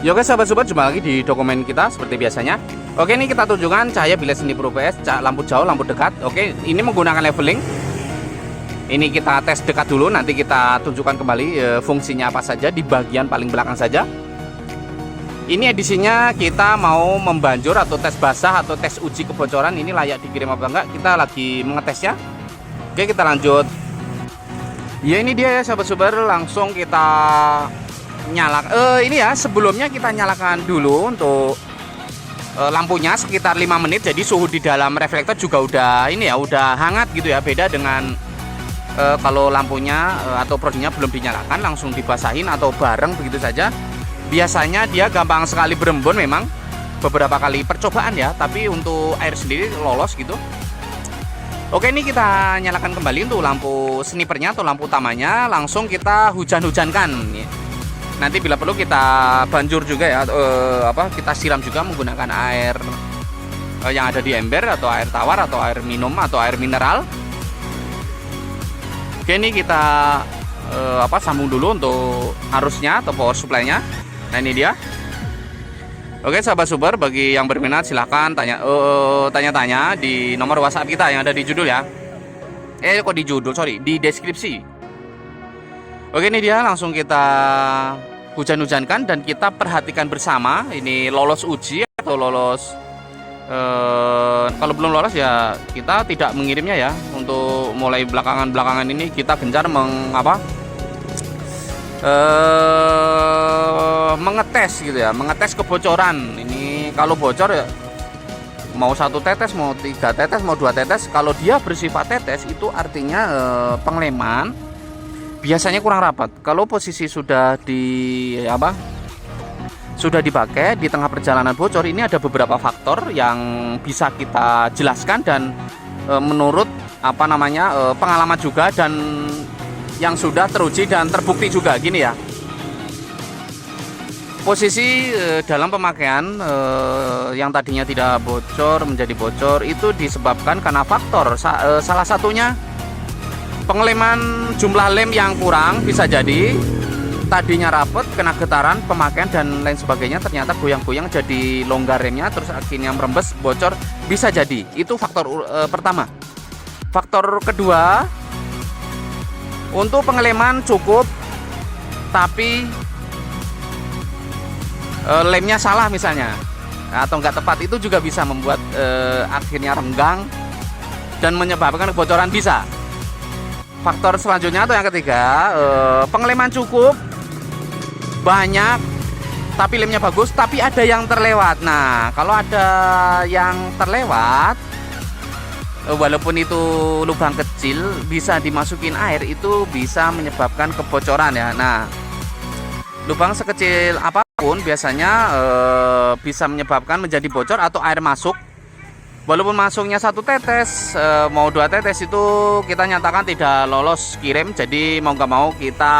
Yo guys, sahabat-sahabat, jumpa lagi di dokumen kita seperti biasanya. Oke, ini kita tunjukkan cahaya bilas seni Pro PS, lampu jauh, lampu dekat. Oke, ini menggunakan leveling. Ini kita tes dekat dulu, nanti kita tunjukkan kembali fungsinya apa saja di bagian paling belakang saja. Ini edisinya kita mau membanjur atau tes basah atau tes uji kebocoran, ini layak dikirim apa enggak, kita lagi mengetesnya. Oke, kita lanjut. Ya, ini dia ya sahabat-sahabat, langsung kita nyalakan. Ini ya, sebelumnya kita nyalakan dulu untuk lampunya sekitar 5 menit. Jadi suhu di dalam reflektor juga udah ini ya, udah hangat gitu ya. Beda dengan kalau lampunya atau prodinya belum dinyalakan, langsung dibasahin atau bareng begitu saja. Biasanya dia gampang sekali berembun, memang beberapa kali percobaan ya, tapi untuk air sendiri lolos gitu. Oke, ini kita nyalakan kembali untuk lampu snipernya atau lampu utamanya. Langsung kita hujan-hujankan. Nanti bila perlu kita banjur juga ya, kita siram juga menggunakan air yang ada di ember, atau air tawar, atau air minum, atau air mineral. Oke, ini kita sambung dulu untuk arusnya atau power supply-nya. Nah, ini dia. Oke, sahabat super, bagi yang berminat silahkan tanya-tanya di nomor WhatsApp kita yang ada di judul ya. Kok di judul, sorry, di deskripsi. Oke, ini dia, langsung kita hujan-hujankan dan kita perhatikan bersama. Ini lolos uji atau lolos. Kalau belum lolos ya kita tidak mengirimnya ya. Untuk mulai belakangan ini kita gencar mengetes gitu ya, mengetes kebocoran. Ini kalau bocor ya, mau 1 tetes, mau 3 tetes, mau 2 tetes. Kalau dia bersifat tetes itu artinya pengeleman biasanya kurang rapat. Kalau posisi sudah dipakai di tengah perjalanan bocor, ini ada beberapa faktor yang bisa kita jelaskan dan menurut pengalaman juga dan yang sudah teruji dan terbukti juga. Gini ya, posisi dalam pemakaian yang tadinya tidak bocor menjadi bocor itu disebabkan karena faktor salah satunya pengeleman jumlah lem yang kurang, bisa jadi tadinya rapet kena getaran pemakaian dan lain sebagainya, ternyata goyang-goyang jadi longgar remnya, terus akhirnya merembes bocor, bisa jadi. Itu faktor pertama. Faktor kedua, untuk pengeleman cukup tapi lemnya salah misalnya atau nggak tepat, itu juga bisa membuat akhirnya renggang dan menyebabkan kebocoran, bisa. Faktor selanjutnya atau yang ketiga, pengeleman cukup banyak tapi lemnya bagus, tapi ada yang terlewat. Nah, kalau ada yang terlewat, walaupun itu lubang kecil bisa dimasukin air, itu bisa menyebabkan kebocoran ya. Nah, lubang sekecil apapun biasanya bisa menyebabkan menjadi bocor atau air masuk. Walaupun masuknya 1 tetes, mau 2 tetes, itu kita nyatakan tidak lolos kirim. Jadi mau nggak mau kita,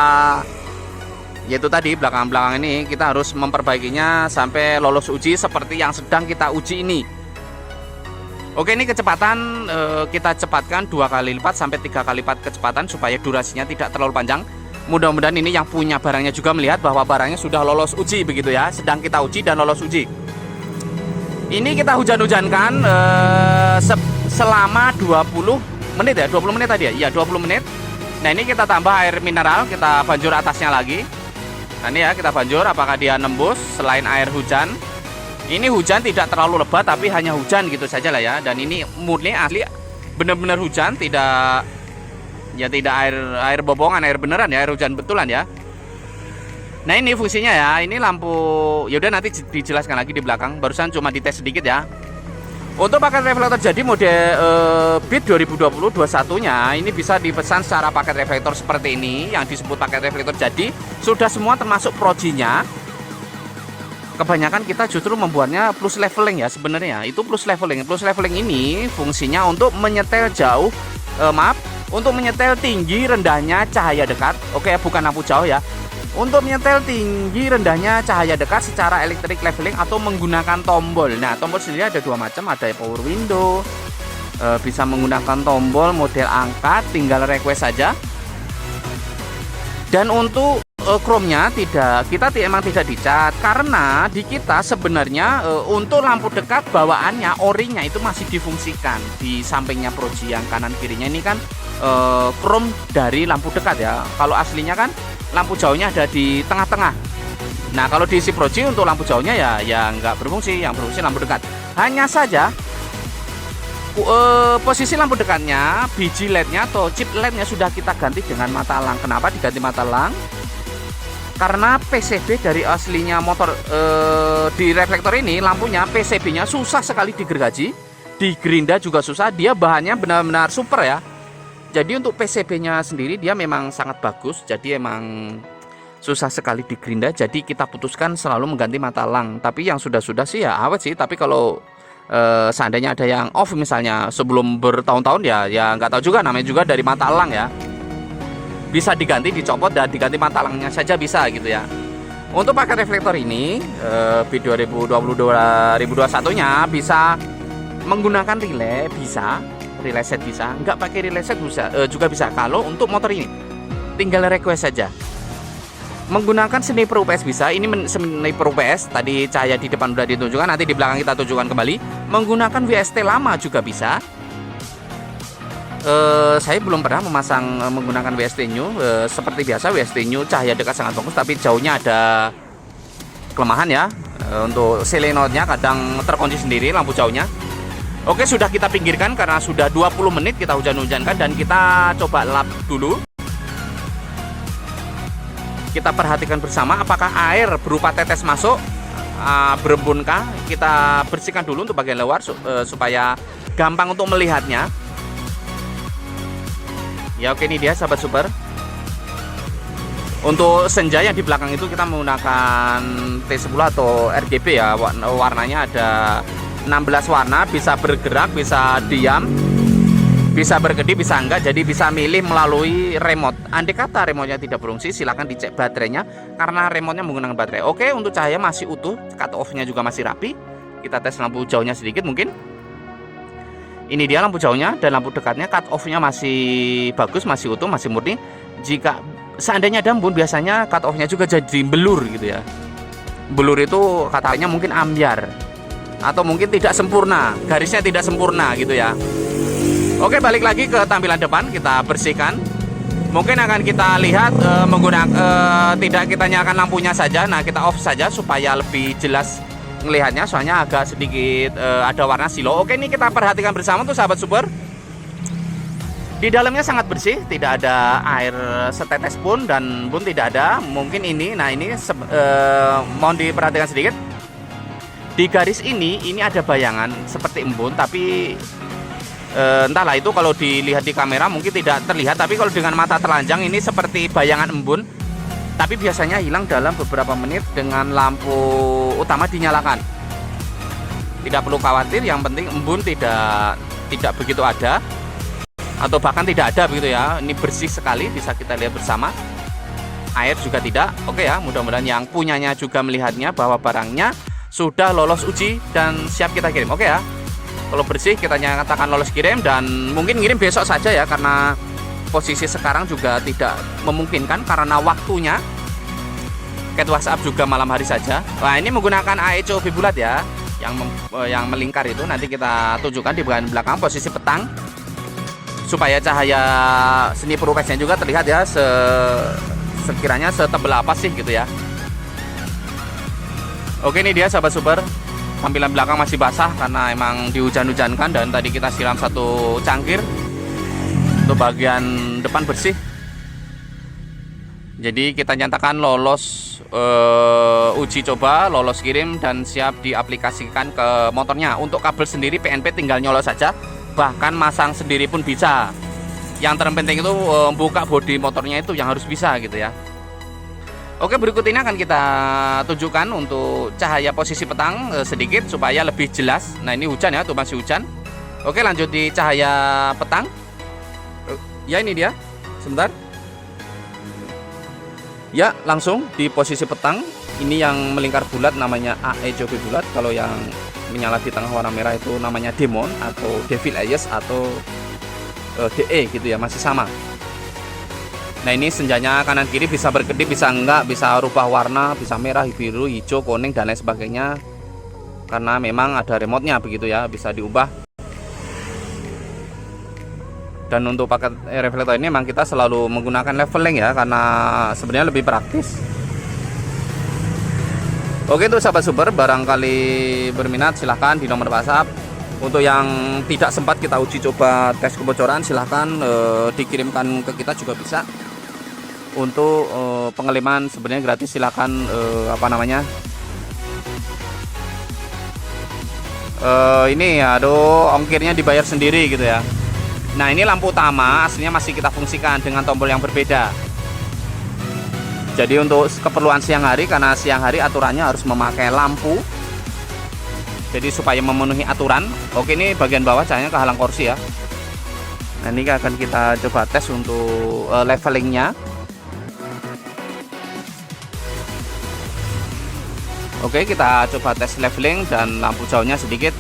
yaitu tadi belakang-belakang ini kita harus memperbaikinya sampai lolos uji seperti yang sedang kita uji ini. Oke, ini kecepatan kita cepatkan 2 kali lipat sampai 3 kali lipat kecepatan supaya durasinya tidak terlalu panjang. Mudah-mudahan ini yang punya barangnya juga melihat bahwa barangnya sudah lolos uji begitu ya, sedang kita uji dan lolos uji. Ini kita hujan-hujankan selama 20 menit ya, 20 menit tadi ya? Iya, 20 menit. Nah, ini kita tambah air mineral, kita banjur atasnya lagi. Nah, ini ya, kita banjur apakah dia nembus selain air hujan. Ini hujan tidak terlalu lebat tapi hanya hujan gitu saja lah ya. Dan ini murni asli benar-benar hujan, tidak air bobongan, air beneran ya, air hujan betulan ya. Nah, ini fungsinya ya, ini lampu, ya udah nanti dijelaskan lagi di belakang, barusan cuma dites sedikit ya. Untuk paket reflektor jadi mode BIT 2020-21-nya ini bisa dipesan secara paket reflektor seperti ini, yang disebut paket reflektor jadi, sudah semua termasuk projinya. Kebanyakan kita justru membuatnya plus leveling ya sebenarnya. Itu plus leveling. Plus leveling ini fungsinya untuk menyetel jauh, untuk menyetel tinggi rendahnya cahaya dekat. Oke, bukan lampu jauh ya. Untuk menyetel tinggi rendahnya cahaya dekat secara elektrik leveling atau menggunakan tombol. Nah, tombol sendiri ada 2 macam, ada power window, bisa menggunakan tombol model angkat, tinggal request saja. Dan untuk chrome-nya emang tidak dicat, karena di kita sebenarnya untuk lampu dekat bawaannya orinya itu masih difungsikan di sampingnya Proji, yang kanan kirinya ini kan chrome dari lampu dekat ya. Kalau aslinya kan lampu jauhnya ada di tengah-tengah. Nah kalau di si Proji untuk lampu jauhnya ya nggak berfungsi, yang berfungsi lampu dekat. Hanya saja posisi lampu dekatnya, biji LED-nya atau chip LED-nya sudah kita ganti dengan mata elang. Kenapa diganti mata elang? Karena PCB dari aslinya motor di reflektor ini, lampunya PCB-nya susah sekali digergaji, digerinda juga susah. Dia bahannya benar-benar super ya. Jadi untuk PCB-nya sendiri dia memang sangat bagus. Jadi emang susah sekali digerinda. Jadi kita putuskan selalu mengganti mata elang. Tapi yang sudah-sudah sih ya awet sih. Tapi kalau seandainya ada yang off misalnya sebelum bertahun-tahun ya nggak tahu juga, namanya juga dari mata elang ya, bisa diganti, dicopot dan diganti mata elangnya saja bisa gitu ya. Untuk pakai reflektor ini B2020-2021 nya bisa menggunakan relay set bisa, nggak pakai relay set bisa, juga bisa. Kalau untuk motor ini tinggal request saja. Menggunakan sniper UPS bisa. Ini sniper UPS tadi cahaya di depan sudah ditunjukkan, nanti di belakang kita tunjukkan kembali. Menggunakan WST lama juga bisa. Saya belum pernah menggunakan WST new. Seperti biasa WST new cahaya dekat sangat bagus, tapi jauhnya ada kelemahan ya. Untuk selenotnya kadang terkunci sendiri lampu jauhnya. Oke, sudah kita pinggirkan karena sudah 20 menit kita hujan-hujankan, dan kita coba lap dulu. Kita perhatikan bersama apakah air berupa tetes masuk, berembunkah. Kita bersihkan dulu untuk bagian luar supaya gampang untuk melihatnya. Ya oke, ini dia sahabat super. Untuk senja yang di belakang itu kita menggunakan T10 atau RGB ya. Warnanya ada 16 warna, bisa bergerak, bisa diam, bisa berkedip, bisa enggak. Jadi bisa milih melalui remote. Andai kata remote-nya tidak berfungsi, silahkan dicek baterainya, karena remote-nya menggunakan baterai. Oke, untuk cahaya masih utuh, cut off-nya juga masih rapi. Kita tes lampu jauhnya sedikit mungkin. Ini dia lampu jauhnya dan lampu dekatnya, cut off-nya masih bagus, masih utuh, masih murni. Jika seandainya ada embun, biasanya cut off-nya juga jadi belur gitu ya. Belur itu katanya mungkin ambyar, atau mungkin tidak sempurna, garisnya tidak sempurna gitu ya. Oke, balik lagi ke tampilan depan, kita bersihkan. Mungkin akan kita lihat menggunakan tidak kita nyalakan lampunya saja. Nah, kita off saja supaya lebih jelas melihatnya, soalnya agak sedikit ada warna silo. Oke, ini kita perhatikan bersama tuh sahabat super. Di dalamnya sangat bersih, tidak ada air setetes pun, dan embun tidak ada. Mungkin ini, nah ini mohon diperhatikan sedikit. Di garis ini ada bayangan seperti embun, tapi entahlah itu kalau dilihat di kamera mungkin tidak terlihat, tapi kalau dengan mata telanjang ini seperti bayangan embun, tapi biasanya hilang dalam beberapa menit dengan lampu utama dinyalakan. Tidak perlu khawatir, yang penting embun tidak begitu ada, atau bahkan tidak ada begitu ya. Ini bersih sekali, bisa kita lihat bersama. Air juga tidak. Oke ya, mudah-mudahan yang punyanya juga melihatnya bahwa barangnya sudah lolos uji dan siap kita kirim. Oke ya. Kalau bersih kita nyatakan lolos kirim, dan mungkin ngirim besok saja ya, karena posisi sekarang juga tidak memungkinkan karena waktunya. Cat WhatsApp juga malam hari saja. Nah, ini menggunakan AECOV bulat ya, yang melingkar itu. Nanti kita tunjukkan di bagian belakang posisi petang, supaya cahaya sniper UPS-nya juga terlihat ya, sekiranya setebal apa sih gitu ya. Oke, ini dia sahabat super. Tampilan belakang masih basah karena emang dihujan-hujankan, dan tadi kita siram satu cangkir. Untuk bagian depan bersih. Jadi kita nyatakan lolos uji coba, lolos kirim, dan siap diaplikasikan ke motornya. Untuk kabel sendiri PNP tinggal nyolot saja, bahkan masang sendiri pun bisa. Yang terpenting itu buka bodi motornya itu yang harus bisa gitu ya. Oke, berikut ini akan kita tunjukkan untuk cahaya posisi petang sedikit supaya lebih jelas. Nah, ini hujan ya, tuh masih hujan. Oke, lanjut di cahaya petang. Ya, ini dia. Sebentar. Ya, langsung di posisi petang. Ini yang melingkar bulat namanya AECOV bulat. Kalau yang menyala di tengah warna merah itu namanya Demon atau Devil Eyes atau DE gitu ya, masih sama. Nah ini senjanya kanan kiri bisa berkedip, bisa enggak, bisa rubah warna, bisa merah, biru, hijau, kuning dan lain sebagainya. Karena memang ada remote-nya begitu ya, bisa diubah. Dan untuk paket reflektor ini memang kita selalu menggunakan leveling ya, karena sebenarnya lebih praktis. Oke, untuk sahabat super, barangkali berminat silahkan di nomor WhatsApp. Untuk yang tidak sempat kita uji coba tes kebocoran, silahkan dikirimkan ke kita juga bisa. Untuk pengeliman sebenarnya gratis, silahkan ini aduh, ongkirnya dibayar sendiri gitu ya. Nah ini lampu utama aslinya masih kita fungsikan dengan tombol yang berbeda. Jadi untuk keperluan siang hari, karena siang hari aturannya harus memakai lampu, jadi supaya memenuhi aturan. Oke, ini bagian bawah cahayanya kehalang kursi ya. Nah ini akan kita coba tes untuk levelingnya. Oke, kita coba tes leveling dan lampu jauhnya sedikit.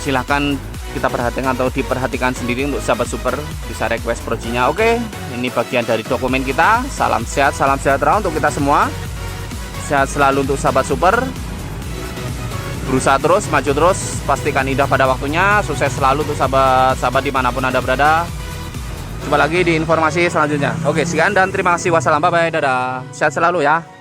Silahkan kita perhatikan atau diperhatikan sendiri untuk sahabat super, bisa request projinya. Oke, ini bagian dari dokumen kita. Salam sehat, salam sejahtera untuk kita semua. Sehat selalu untuk sahabat super. Berusaha terus, maju terus, pastikan indah pada waktunya. Sukses selalu untuk sahabat-sahabat dimanapun Anda berada. Jumpa lagi di informasi selanjutnya. Oke, sekian dan terima kasih. Wassalam, bye bye, dadah. Sehat selalu ya.